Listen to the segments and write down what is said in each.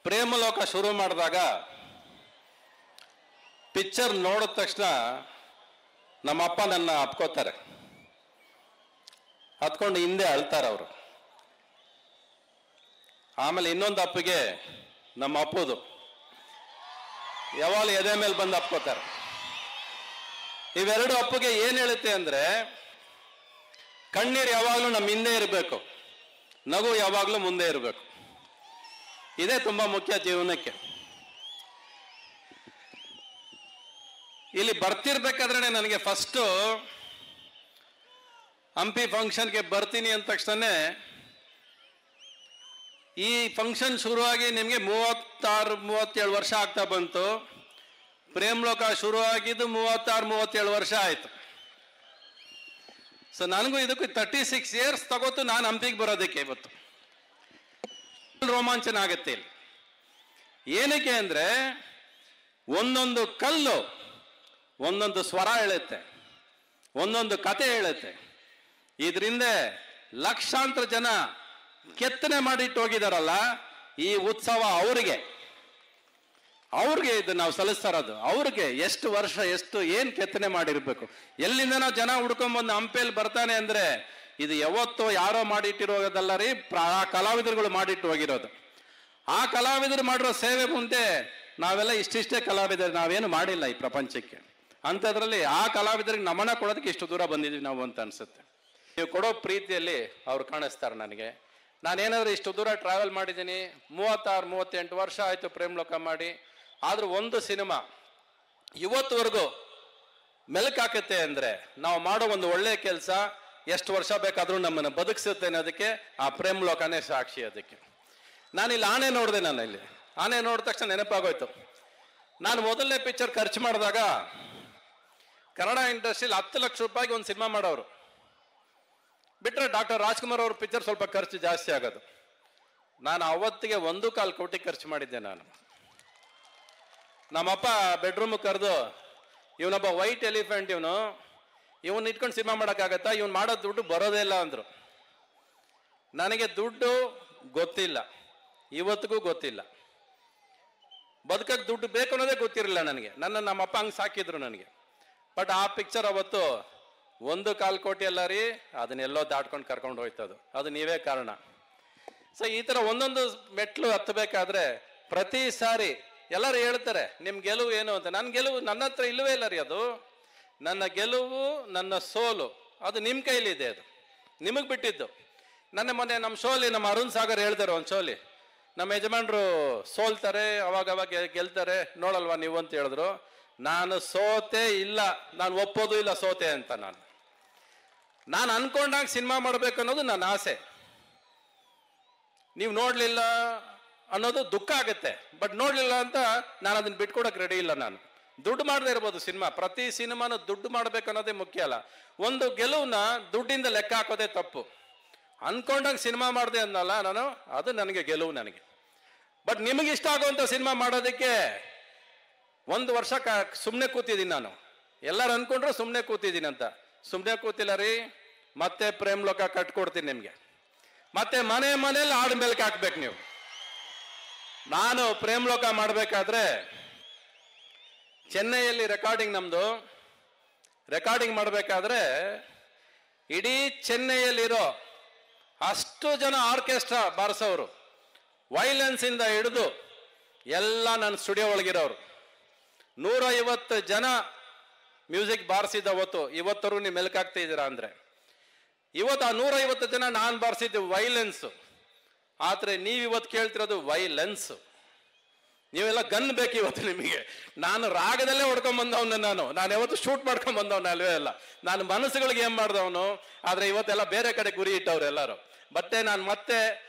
ಪ್ರೇಮಲೋಕ ಶುರು ಮಾಡಿದಾಗ ಪಿಕ್ಚರ್ ನೋಡಿದ ತಕ್ಷಣ ನಮ್ಮಪ್ಪ ನನ್ನ ಅಪ್ಕೋತಾರೆ, ಹತ್ಕೊಂಡು ಹಿಂದೆ ಅಳ್ತಾರೆ ಅವರು. ಆಮೇಲೆ ಇನ್ನೊಂದು ಅಪ್ಪಿಗೆ ನಮ್ಮ ಅಪ್ಪದು ಯಾವಾಗಲೂ ಎದೆ ಮೇಲೆ ಬಂದು ಅಪ್ಕೋತಾರೆ. ಇವೆರಡು ಅಪ್ಪಿಗೆ ಏನು ಹೇಳುತ್ತೆ ಅಂದರೆ, ಕಣ್ಣೀರು ಯಾವಾಗಲೂ ನಮ್ಮ ಹಿಂದೆ ಇರಬೇಕು, ನಗು ಯಾವಾಗಲೂ ಮುಂದೆ ಇರಬೇಕು. ಇದೇ ತುಂಬ ಮುಖ್ಯ ಜೀವನಕ್ಕೆ. ಇಲ್ಲಿ ಬರ್ತಿರ್ಬೇಕಾದ್ರೆ ನನಗೆ ಫಸ್ಟು ಹಂಪಿ ಫಂಕ್ಷನ್ಗೆ ಬರ್ತೀನಿ ಅಂದ ತಕ್ಷಣ ಈ ಫಂಕ್ಷನ್ ಶುರುವಾಗಿ ನಿಮಗೆ 36-37 ವರ್ಷ ಆಗ್ತಾ ಬಂತು. ಪ್ರೇಮಲೋಕ ಶುರುವಾಗಿದ್ದು 36-37 ವರ್ಷ ಆಯಿತು. ಸೊ ನನಗೂ ಇದಕ್ಕೂ 36 ಇಯರ್ಸ್ ತಗೋತು ನಾನು ಹಂಪಿಗೆ ಬರೋದಕ್ಕೆ. ಇವತ್ತು ರೋಮಾಂಚನ ಆಗುತ್ತೆ ಇಲ್ಲಿ. ಏನಕ್ಕೆ ಅಂದರೆ, ಒಂದೊಂದು ಕಲ್ಲು ಒಂದೊಂದು ಸ್ವರ ಹೇಳುತ್ತೆ, ಒಂದೊಂದು ಕತೆ ಹೇಳುತ್ತೆ. ಇದರಿಂದ ಲಕ್ಷಾಂತರ ಜನ ಕೆತ್ತನೆ ಮಾಡಿಟ್ಟು ಹೋಗಿದಾರಲ್ಲ, ಈ ಉತ್ಸವ ಅವ್ರಿಗೆ ಇದು ನಾವು ಸಲ್ಲಿಸ್ತಾ ಇರೋದು. ಅವ್ರಿಗೆ ಎಷ್ಟು ವರ್ಷ, ಏನು ಕೆತ್ತನೆ ಮಾಡಿರ್ಬೇಕು, ಎಲ್ಲಿಂದನೋ ಜನ ಹುಡ್ಕೊಂಡ್ಬಂದು ಹಂಪಿಯಲ್ಲಿ ಬರ್ತಾನೆ ಅಂದರೆ ಇದು ಯಾವತ್ತೋ ಯಾರೋ ಮಾಡಿಟ್ಟಿರೋದಲ್ಲ ರೀ, ಕಲಾವಿದರುಗಳು ಮಾಡಿಟ್ಟು ಹೋಗಿರೋದು. ಆ ಕಲಾವಿದರು ಮಾಡಿರೋ ಸೇವೆ ಮುಂದೆ ನಾವೆಲ್ಲ ಇಷ್ಟಿಷ್ಟೇ ಕಲಾವಿದರು, ನಾವೇನು ಮಾಡಿಲ್ಲ ಈ ಪ್ರಪಂಚಕ್ಕೆ. ಅಂಥದ್ರಲ್ಲಿ ಆ ಕಲಾವಿದರಿಗೆ ನಮನ ಕೊಡೋದಕ್ಕೆ ಇಷ್ಟು ದೂರ ಬಂದಿದ್ದೀವಿ ನಾವು ಅಂತ ಅನಿಸುತ್ತೆ. ನೀವು ಕೊಡೋ ಪ್ರೀತಿಯಲ್ಲಿ ಅವ್ರು ಕಾಣಿಸ್ತಾರೆ ನನಗೆ. ನಾನೇನಾದರೂ ಇಷ್ಟು ದೂರ ಟ್ರಾವೆಲ್ ಮಾಡಿದ್ದೀನಿ, 36-38 ವರ್ಷ ಆಯಿತು ಪ್ರೇಮಲೋಕ ಮಾಡಿ. ಆದರೂ ಒಂದು ಸಿನಿಮಾ ಇವತ್ತುವರೆಗೂ ಮೆಲುಕಾಕತ್ತೆ ಅಂದರೆ, ನಾವು ಮಾಡೋ ಒಂದು ಒಳ್ಳೆಯ ಕೆಲಸ ಎಷ್ಟು ವರ್ಷ ಬೇಕಾದರೂ ನಮ್ಮನ್ನು ಬದುಕಿಸುತ್ತೆ ಅನ್ನೋದಕ್ಕೆ ಆ ಪ್ರೇಮಲೋಕನೇ ಸಾಕ್ಷಿ. ಅದಕ್ಕೆ ನಾನಿಲ್ಲಿ ಆನೆ ನೋಡಿದೆ. ನಾನು ಇಲ್ಲಿ ಆನೆ ನೋಡಿದ ತಕ್ಷಣ ನೆನಪಾಗೋಯ್ತು, ನಾನು ಮೊದಲನೇ ಪಿಕ್ಚರ್ ಖರ್ಚು ಮಾಡಿದಾಗ ಕನ್ನಡ ಇಂಡಸ್ಟ್ರಿಯಲ್ಲಿ 10 ಲಕ್ಷ ರೂಪಾಯಿಗೆ ಒಂದು ಸಿನಿಮಾ ಮಾಡೋರು. ಬಿಟ್ಟರೆ ಡಾಕ್ಟರ್ ರಾಜ್ಕುಮಾರ್ ಅವ್ರ ಪಿಕ್ಚರ್ ಸ್ವಲ್ಪ ಖರ್ಚು ಜಾಸ್ತಿ ಆಗೋದು. ನಾನು ಅವತ್ತಿಗೆ 1.25 ಕೋಟಿ ಖರ್ಚು ಮಾಡಿದ್ದೆ. ನಾನು ನಮ್ಮಪ್ಪ ಬೆಡ್ರೂಮ್ ಕರೆದು, ಇವನೊಬ್ಬ ವೈಟ್ ಎಲಿಫೆಂಟ್, ಇವನು ಇಟ್ಕೊಂಡು ಸಿನಿಮಾ ಮಾಡೋಕ್ಕಾಗತ್ತಾ, ಇವನು ಮಾಡೋ ದುಡ್ಡು ಬರೋದೇ ಇಲ್ಲ ಅಂದರು. ನನಗೆ ದುಡ್ಡು ಗೊತ್ತಿಲ್ಲ, ಇವತ್ತಿಗೂ ಗೊತ್ತಿಲ್ಲ. ಬದುಕಕ್ಕೆ ದುಡ್ಡು ಬೇಕು ಅನ್ನೋದೇ ಗೊತ್ತಿರಲಿಲ್ಲ ನನಗೆ. ನಮ್ಮಪ್ಪ ಹಂಗೆ ಸಾಕಿದ್ರು ನನಗೆ. ಬಟ್ ಆ ಪಿಕ್ಚರ್ ಅವತ್ತು 1.25 ಕೋಟಿ ಅಲ್ಲ ರೀ, ಅದನ್ನೆಲ್ಲೋ ದಾಟ್ಕೊಂಡು ಕರ್ಕೊಂಡು ಹೋಯ್ತದು. ಅದು ನೀವೇ ಕಾರಣ. ಸೊ ಈ ಥರ ಒಂದೊಂದು ಮೆಟ್ಲು ಹತ್ತಬೇಕಾದ್ರೆ ಪ್ರತಿ ಸಾರಿ ಎಲ್ಲರೂ ಹೇಳ್ತಾರೆ ನಿಮ್ಮ ಗೆಲುವು ಏನು ಅಂತ. ನನ್ನ ಗೆಲುವು ನನ್ನ ಹತ್ರ ಇಲ್ಲವೇ ಇಲ್ಲ ರೀ. ಅದು ನನ್ನ ಗೆಲುವು, ನನ್ನ ಸೋಲು ಅದು ನಿಮ್ಮ ಕೈಲಿದೆ, ಅದು ನಿಮಗೆ ಬಿಟ್ಟಿದ್ದು. ಮೊನ್ನೆ ನಮ್ಮ ಶೋಲಿ ನಮ್ಮ ಅರುಣ್ ಸಾಗರ್ ಹೇಳ್ತಾರೆ, ಒಂದು ಶೋಲಿ, ನಮ್ಮ ಯಜಮಾನ್ರು ಸೋಲ್ತಾರೆ ಅವಾಗ ಗೆಲ್ತಾರೆ ನೋಡಲ್ವಾ ನೀವು ಅಂತ ಹೇಳಿದ್ರು. ನಾನು ಸೋತೆ ಇಲ್ಲ, ನಾನು ಒಪ್ಪೋದು ಇಲ್ಲ ಸೋತೆ ಅಂತ. ನಾನು ಅನ್ಕೊಂಡಾಗ ಸಿನಿಮಾ ಮಾಡಬೇಕು ಅನ್ನೋದು ನನ್ನ ಆಸೆ. ನೀವು ನೋಡಲಿಲ್ಲ ಅನ್ನೋದು ದುಃಖ ಆಗುತ್ತೆ. ಬಟ್ ನೋಡಲಿಲ್ಲ ಅಂತ ನಾನು ಅದನ್ನು ಬಿಟ್ಕೊಡಕ್ಕೆ ರೆಡಿ ಇಲ್ಲ. ನಾನು ದುಡ್ಡು ಮಾಡದೇ ಇರ್ಬೋದು ಸಿನಿಮಾ, ಪ್ರತಿ ಸಿನಿಮಾನು ದುಡ್ಡು ಮಾಡಬೇಕು ಅನ್ನೋದೇ ಮುಖ್ಯ ಅಲ್ಲ. ಒಂದು ಗೆಲುವನ್ನ ದುಡ್ಡಿಂದ ಲೆಕ್ಕ ಹಾಕೋದೇ ತಪ್ಪು. ಅನ್ಕೊಂಡಾಗ ಸಿನಿಮಾ ಮಾಡಿದೆ ಅನ್ನಲ್ಲ ನಾನು, ಅದು ನನಗೆ ಗೆಲುವು ನನಗೆ. ಬಟ್ ನಿಮಗೆ ಇಷ್ಟ ಆಗುವಂಥ ಸಿನಿಮಾ ಮಾಡೋದಕ್ಕೆ 1 ವರ್ಷ ಸುಮ್ಮನೆ ಕೂತಿದ್ದೀನಿ ನಾನು. ಎಲ್ಲರೂ ಅನ್ಕೊಂಡ್ರು ಸುಮ್ಮನೆ ಕೂತಿದ್ದೀನಿ ಅಂತ. ಸುಮ್ಮನೆ ಕೂತಿಲ್ಲ ರೀ. ಮತ್ತೆ ಪ್ರೇಮಲೋಕ ಕಟ್ಕೊಡ್ತೀನಿ ನಿಮಗೆ. ಮತ್ತೆ ಮನೇಲಿ ಹಾಡು ಮೇಲ್ಕೆ ಹಾಕ್ಬೇಕು ನೀವು. ನಾನು ಪ್ರೇಮಲೋಕ ಮಾಡಬೇಕಾದ್ರೆ ಚೆನ್ನೈಯಲ್ಲಿ ನಮ್ಮದು ರೆಕಾರ್ಡಿಂಗ್ ಮಾಡಬೇಕಾದ್ರೆ ಇಡೀ ಚೆನ್ನೈಯಲ್ಲಿರೋ ಅಷ್ಟು ಜನ ಆರ್ಕೆಸ್ಟ್ರಾ ಬಾರಿಸೋರು, ವೈಲೆನ್ಸಿಂದ ಹಿಡಿದು ಎಲ್ಲ ನನ್ನ ಸ್ಟುಡಿಯೋ ಒಳಗಿರೋರು, 150 ಜನ ಮ್ಯೂಸಿಕ್ ಬಾರಿಸಿದ್ದ ಇವತ್ತವರೆಗೂ ನೀವು ಮೆಲ್ಕಾಗ್ತಾ ಇದ್ದೀರಾ ಅಂದರೆ, ಇವತ್ತು ಆ 150 ಜನ ನಾನು ಬಾರಿಸಿದ್ದು ವೈಲೆನ್ಸು. ಆದರೆ ನೀವಿವತ್ತು ಕೇಳ್ತಿರೋದು ವೈಲೆನ್ಸು. ನೀವೆಲ್ಲ ಗನ್ ಬೇಕು ಇವತ್ತು ನಿಮಗೆ. ನಾನು ರಾಗದಲ್ಲೇ ಹೊಡ್ಕೊಂಬಂದವನು. ನಾನು ಯಾವತ್ತು ಶೂಟ್ ಮಾಡ್ಕೊಂಬಂದವನು ಅಲ್ವೇ ಅಲ್ಲ. ನಾನು ಮನಸ್ಸುಗಳಿಗೆ ಏನು ಮಾಡಿದವನು. ಆದರೆ ಇವತ್ತೆಲ್ಲ ಬೇರೆ ಕಡೆ ಗುರಿ ಇಟ್ಟವ್ರು ಎಲ್ಲರೂ. ನಾನು ಮತ್ತೆ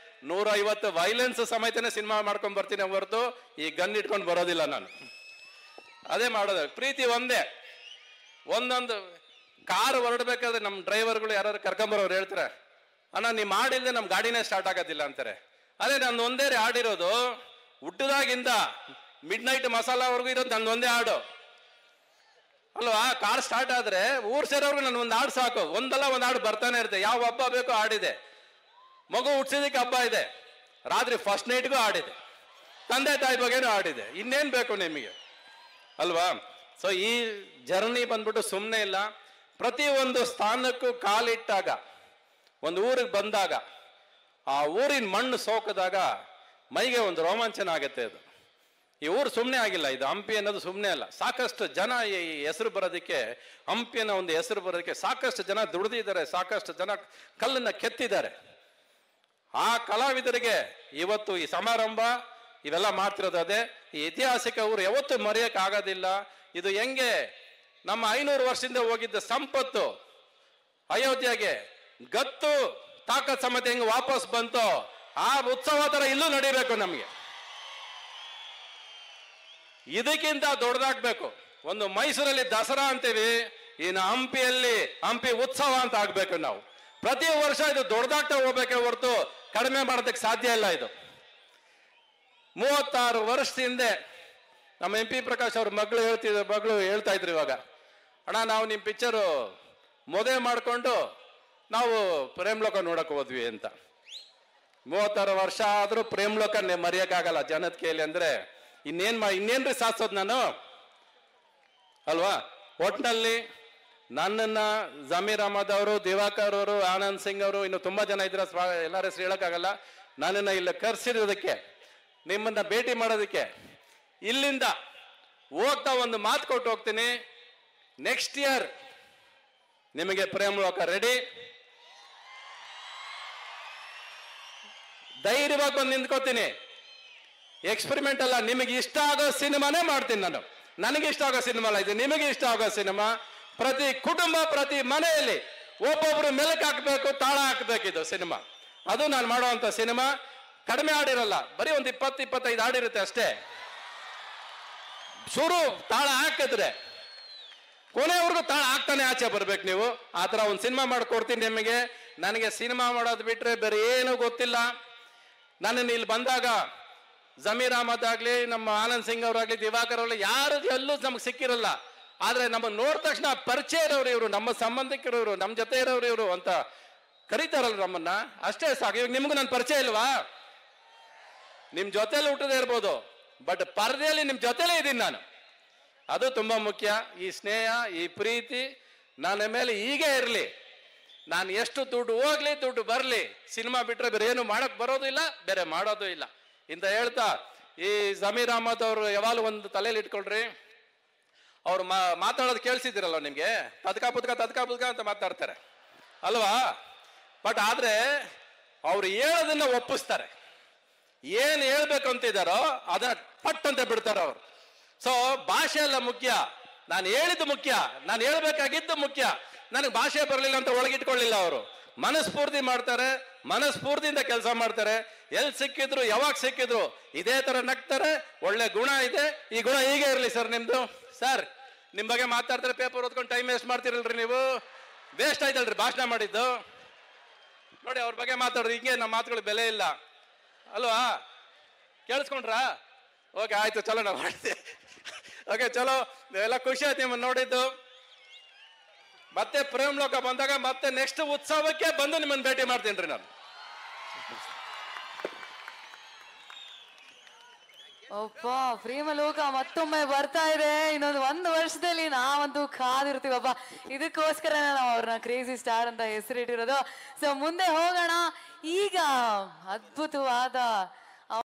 150 ವೈಲೆನ್ಸ್ ಸಮೇತನೇ ಸಿನಿಮಾ ಮಾಡ್ಕೊಂಡು ಬರ್ತೀನಿ ಹೊರತು ಈ ಗನ್ ಇಟ್ಕೊಂಡು ಬರೋದಿಲ್ಲ ನಾನು. ಅದೇ ಮಾಡೋದು. ಪ್ರೀತಿ ಒಂದೇ. ಒಂದೊಂದು ಕಾರ್ ಹೊರಡ್ಬೇಕಾದ್ರೆ ನಮ್ಮ ಡ್ರೈವರ್ಗಳು ಯಾರು ಕರ್ಕೊಂಬರೋರು ಹೇಳ್ತಾರೆ, ಅಣ್ಣ ನೀವು ಮಾಡಿಲ್ಲದೆ ನಮ್ಮ ಗಾಡಿನೇ ಸ್ಟಾರ್ಟ್ ಆಗೋದಿಲ್ಲ ಅಂತಾರೆ. ಅದೇ ನಂದು ಒಂದೇ ಹಾಡಿರೋದು, ಹುಟ್ಟದಾಗಿಂದ ಮಿಡ್ ನೈಟ್ ಮಸಾಲಾವರೆಗೂ ಇರೋದು ನನ್ನ ಒಂದೇ ಹಾಡು ಅಲ್ವಾ. ಕಾರ್ ಸ್ಟಾರ್ಟ್ ಆದರೆ ಊರು ಸೇರೋರ್ಗು ನನ್ನ ಒಂದು ಹಾಡು ಸಾಕು. ಒಂದಲ್ಲ ಒಂದು ಹಾಡು ಬರ್ತಾನೆ ಇರುತ್ತೆ. ಯಾವ ಹಬ್ಬ ಬೇಕೋ ಹಾಡಿದೆ. ಮಗು ಹುಟ್ಟಿಸಿದಕ್ಕೆ ಹಬ್ಬ ಇದೆ, ರಾತ್ರಿ ಫಸ್ಟ್ ನೈಟ್ಗೂ ಹಾಡಿದೆ. ತಂದೆ ತಾಯಿ ಬಗ್ಗೆನೂ ಆಡಿದೆ, ಇನ್ನೇನ್ ಬೇಕು ನಿಮಗೆ ಅಲ್ವಾ? ಸೊ ಈ ಜರ್ನಿ ಬಂದ್ಬಿಟ್ಟು ಸುಮ್ಮನೆ ಇಲ್ಲ. ಪ್ರತಿ ಒಂದು ಸ್ಥಾನಕ್ಕೂ ಕಾಲಿಟ್ಟಾಗ, ಒಂದು ಊರಿಗೆ ಬಂದಾಗ, ಆ ಊರಿನ ಮಣ್ಣು ಸೋಕಿದಾಗ ಮೈಗೆ ಒಂದು ರೋಮಾಂಚನ ಆಗುತ್ತೆ. ಅದು ಈ ಊರು ಸುಮ್ಮನೆ ಆಗಿಲ್ಲ, ಇದು ಹಂಪಿ ಅನ್ನೋದು ಸುಮ್ಮನೆ ಅಲ್ಲ. ಸಾಕಷ್ಟು ಜನ ಈ ಹೆಸರು ಬರೋದಕ್ಕೆ, ಹಂಪಿ ಅನ್ನೋ ಒಂದು ಹೆಸರು ಬರೋದಕ್ಕೆ ಸಾಕಷ್ಟು ಜನ ದುಡಿದಿದ್ದಾರೆ, ಸಾಕಷ್ಟು ಜನ ಕಲ್ಲನ್ನ ಕೆತ್ತಿದ್ದಾರೆ. ಆ ಕಲಾವಿದರಿಗೆ ಇವತ್ತು ಈ ಸಮಾರಂಭ ಇವೆಲ್ಲ ಮಾಡ್ತಿರೋದು ಅದೇ. ಈ ಐತಿಹಾಸಿಕ ಊರು ಯಾವತ್ತೂ ಮರೆಯಕ್ಕೆ ಆಗೋದಿಲ್ಲ. ಇದು ಹೆಂಗೆ ನಮ್ಮ 500 ವರ್ಷದಿಂದ ಹೋಗಿದ್ದ ಸಂಪತ್ತು ಅಯೋಧ್ಯೆಗೆ ಗತ್ತು ತಾಕತ್ ಸಮೇತ ಹೆಂಗೆ ವಾಪಸ್ ಬಂತೋ, ಆ ಉತ್ಸವ ತರ ಇಲ್ಲೂ ನಡೀಬೇಕು ನಮಗೆ. ಇದಕ್ಕಿಂತ ದೊಡ್ಡದಾಗ್ಬೇಕು. ಒಂದು ಮೈಸೂರಲ್ಲಿ ದಸರಾ ಅಂತೀವಿ, ಇನ್ನು ಹಂಪಿಯಲ್ಲಿ ಹಂಪಿ ಉತ್ಸವ ಅಂತ ಆಗ್ಬೇಕು. ನಾವು ಪ್ರತಿ ವರ್ಷ ಇದು ದೊಡ್ಡದಾಗ್ತಾ ಹೋಗ್ಬೇಕೆ ಹೊರತು ಕಡಿಮೆ ಮಾಡೋದಕ್ಕೆ ಸಾಧ್ಯ ಇಲ್ಲ. ಇದು 36 ವರ್ಷದ ಹಿಂದೆ ನಮ್ಮ MP ಪ್ರಕಾಶ್ ಅವ್ರ ಮಗಳು ಹೇಳ್ತಾ ಇದ್ರು ಇವಾಗ, ಅಣ್ಣ ನಾವು ನಿಮ್ಮ ಪಿಕ್ಚರು ಮದುವೆ ಮಾಡಿಕೊಂಡು ನಾವು ಪ್ರೇಮ್ಲೋಕ ನೋಡಕ್ ಹೋದ್ವಿ ಅಂತ. 36 ವರ್ಷ ಆದ್ರೂ ಪ್ರೇಮ್ಲೋಕ ಮರೆಯಕ್ಕಾಗಲ್ಲ ಜನದ ಕೈಲಿ ಅಂದ್ರೆ ಇನ್ನೇನ್ರಿ ಸಾಧಿಸೋದು ನಾನು ಅಲ್ವಾ? ಒಟ್ಟಿನಲ್ಲಿ ನನ್ನನ್ನ ಜಮೀರ್ ಅಹಮದ್ ಅವರು, ದಿವಾಕರ್ ಅವರು, ಆನಂದ್ ಸಿಂಗ್ ಅವರು, ಇನ್ನು ತುಂಬಾ ಜನ ಇದ್ರ ಎಲ್ಲರ ಹೆಸರು ಹೇಳಕ್ಕಾಗಲ್ಲ. ನನ್ನನ್ನ ಇಲ್ಲಿ ಕರೆಸಿರೋದಕ್ಕೆ, ನಿಮ್ಮನ್ನ ಭೇಟಿ ಮಾಡೋದಕ್ಕೆ, ಇಲ್ಲಿಂದ ಹೋಗ್ತಾ ಒಂದು ಮಾತು ಕೊಟ್ಟು ಹೋಗ್ತೀನಿ. ನೆಕ್ಸ್ಟ್ ಇಯರ್ ನಿಮಗೆ ಪ್ರೇಮ್ಲೋಕ ರೆಡಿ. ಧೈರ್ಯವಾಗಿ ಬಂದು ನಿಂತ್ಕೋತೀನಿ. ಎಕ್ಸ್ಪೆರಿಮೆಂಟ್ ಅಲ್ಲ, ನಿಮಗೆ ಇಷ್ಟ ಆಗೋ ಸಿನಿಮಾನೇ ಮಾಡ್ತೀನಿ ನಾನು. ನನಗೆ ಇಷ್ಟ ಆಗೋ ಸಿನಿಮಾ ಅಲ್ಲ ಇದು, ನಿಮಗೆ ಇಷ್ಟ ಆಗೋ ಸಿನಿಮಾ. ಪ್ರತಿ ಕುಟುಂಬ, ಪ್ರತಿ ಮನೆಯಲ್ಲಿ ಒಬ್ಬೊಬ್ರು ಮೆಲಕ್ ಹಾಕ್ಬೇಕು, ತಾಳ ಹಾಕ್ಬೇಕು. ಇದು ಸಿನಿಮಾ, ಅದು ನಾನು ಮಾಡುವಂತ ಸಿನಿಮಾ. ಕಡಿಮೆ ಹಾಡಿರಲ್ಲ, ಬರೀ ಒಂದು 20-25 ಹಾಡಿರುತ್ತೆ ಅಷ್ಟೇ. ಶುರು ತಾಳ ಹಾಕಿದ್ರೆ ಕೊನೆವರೆಗೂ ತಾಳ ಹಾಕ್ತಾನೆ ಆಚೆ ಬರ್ಬೇಕು ನೀವು. ಆ ಥರ ಒಂದು ಸಿನಿಮಾ ಮಾಡ್ಕೊಡ್ತೀನಿ ನಿಮಗೆ. ನನಗೆ ಸಿನಿಮಾ ಮಾಡೋದು ಬಿಟ್ರೆ ಬೇರೆ ಏನೂ ಗೊತ್ತಿಲ್ಲ. ನನ್ನನ್ನು ಇಲ್ಲಿ ಬಂದಾಗ ಜಮೀರ್ ಅಹಮದ್ ಆಗ್ಲಿ, ನಮ್ಮ ಆನಂದ್ ಸಿಂಗ್ ಅವರಾಗ್ಲಿ, ದಿವಾಕರ್ ಅವರಾಗ್ಲಿ, ಯಾರು ಎಲ್ಲೂ ನಮ್ಗೆ ಸಿಕ್ಕಿರಲ್ಲ. ಆದ್ರೆ ನಮ್ಮ ನೋಡಿದ ತಕ್ಷಣ ಪರಿಚಯ ಇರೋರು ಇವರು, ನಮ್ಮ ಸಂಬಂಧಿಕರು ಇವರು, ನಮ್ಮ ಜೊತೆ ಇರೋರು ಇವರು ಅಂತ ಕರೀತಾರಲ್ಲ ನಮ್ಮನ್ನ, ಅಷ್ಟೇ ಸಾಕು. ಇವಾಗ ನಿಮ್ಗೂ ನನ್ನ ಪರಿಚಯ ಇಲ್ವಾ? ನಿಮ್ ಜೊತೆಲಿ ಹುಟ್ಟದೇ ಇರ್ಬೋದು, ಬಟ್ ಪರದೆಯಲ್ಲಿ ನಿಮ್ ಜೊತೆಲೇ ಇದ್ದೀನಿ ನಾನು. ಅದು ತುಂಬಾ ಮುಖ್ಯ. ಈ ಸ್ನೇಹ, ಈ ಪ್ರೀತಿ ನನ್ನ ಮೇಲೆ ಹೀಗೆ ಇರಲಿ. ನಾನು ಎಷ್ಟು ದುಡ್ಡು ಹೋಗ್ಲಿ, ದುಡ್ಡು ಬರಲಿ, ಸಿನಿಮಾ ಬಿಟ್ರೆ ಬೇರೆ ಏನು ಮಾಡಕ್ ಬರೋದು ಇಲ್ಲ, ಬೇರೆ ಮಾಡೋದು ಇಲ್ಲ ಇಂತ ಹೇಳ್ತಾ, ಈ ಜಮೀರ್ ಅಹಮದ್ ಅವರು ಯಾವಾಗಲೂ ಒಂದು ತಲೆಯಲ್ಲಿ ಇಟ್ಕೊಳ್ರಿ. ಅವ್ರು ಮಾತಾಡೋದು ಕೇಳಿಸಿದಿರಲ್ಲ ನಿಮ್ಗೆ, ತದ್ಕ ಪುದ್ಕ ಅಂತ ಮಾತಾಡ್ತಾರೆ ಅಲ್ವಾ? ಬಟ್ ಆದ್ರೆ ಅವ್ರು ಹೇಳೋದನ್ನ ಒಪ್ಪಿಸ್ತಾರೆ. ಏನ್ ಹೇಳ್ಬೇಕು ಅಂತಿದಾರೋ ಅದನ್ನ ಪಟ್ ಅಂತ ಬಿಡ್ತಾರೆ ಅವರು. ಸೊ ಭಾಷೆ ಎಲ್ಲ ಮುಖ್ಯ, ನಾನು ಹೇಳಿದ್ದು ಮುಖ್ಯ, ನಾನು ಹೇಳ್ಬೇಕಾಗಿದ್ದು ಮುಖ್ಯ. ನನಗೆ ಭಾಷೆ ಬರಲಿಲ್ಲ ಅಂತ ಒಳಗಿಟ್ಕೊಳ್ಳಿಲ್ಲ ಅವರು. ಮನಸ್ಫೂರ್ತಿ ಮಾಡ್ತಾರೆ, ಮನಸ್ಫೂರ್ತಿಯಿಂದ ಕೆಲಸ ಮಾಡ್ತಾರೆ. ಎಲ್ಲಿ ಸಿಕ್ಕಿದ್ರು, ಯಾವಾಗ ಸಿಕ್ಕಿದ್ರು ಇದೇ ತರ ನಗ್ತಾರೆ. ಒಳ್ಳೆ ಗುಣ ಇದೆ. ಈ ಗುಣ ಹೀಗೆ ಇರಲಿ ಸರ್ ನಿಮ್ದು. ಸರ್ ನಿಮ್ ಬಗ್ಗೆ ಮಾತಾಡ್ತಾರೆ, ಪೇಪರ್ ಓದ್ಕೊಂಡು ಟೈಮ್ ವೇಸ್ಟ್ ಮಾಡ್ತಿರಲ್ರಿ ನೀವು. ವೇಸ್ಟ್ ಆಯ್ತಲ್ರಿ ಭಾಷಣ ಮಾಡಿದ್ದು. ನೋಡಿ ಅವ್ರ ಬಗ್ಗೆ ಮಾತಾಡ್ರಿ, ಹಿಂಗೆ ನಮ್ಮ ಮಾತುಗಳು ಬೆಲೆ ಇಲ್ಲ ಅಲ್ವಾ? ಕೇಳಿಸ್ಕೊಂಡ್ರಾ? ಓಕೆ ಆಯ್ತು, ಚಲೋ ನಾವು ಮಾಡ್ತೀವಿ. ಓಕೆ ಚಲೋ, ಎಲ್ಲ ಖುಷಿ ಆಯ್ತು ನಿಮ್ಮನ್ನು ನೋಡಿದ್ದು. ಮತ್ತೆ ಪ್ರೇಮ್ಲೋಕ ಬಂದಾಗ ಮತ್ತೆ ನೆಕ್ಸ್ಟ್ ಉತ್ಸವಕ್ಕೆ ಬಂದು ನಿಮ್ಮನ್ನು ಭೇಟಿ ಮಾಡ್ತೀನಿ ನಾನು. ಅಪ್ಪ ಪ್ರೇಮಲೋಕ ಮತ್ತೊಮ್ಮೆ ಬರ್ತಾ ಇದೆ. ಒಂದು ವರ್ಷದಲ್ಲಿ ನಾವಂತೂ ಕಾದಿರ್ತೀವಪ್ಪ. ಇದಕ್ಕೋಸ್ಕರ ನಾವು ಅವ್ರನ್ನ ಕ್ರೇಜಿ ಸ್ಟಾರ್ ಅಂತ ಹೆಸರಿಟ್ಟಿರೋದು. ಸೊ ಮುಂದೆ ಹೋಗೋಣ. ಈಗ ಅದ್ಭುತವಾದ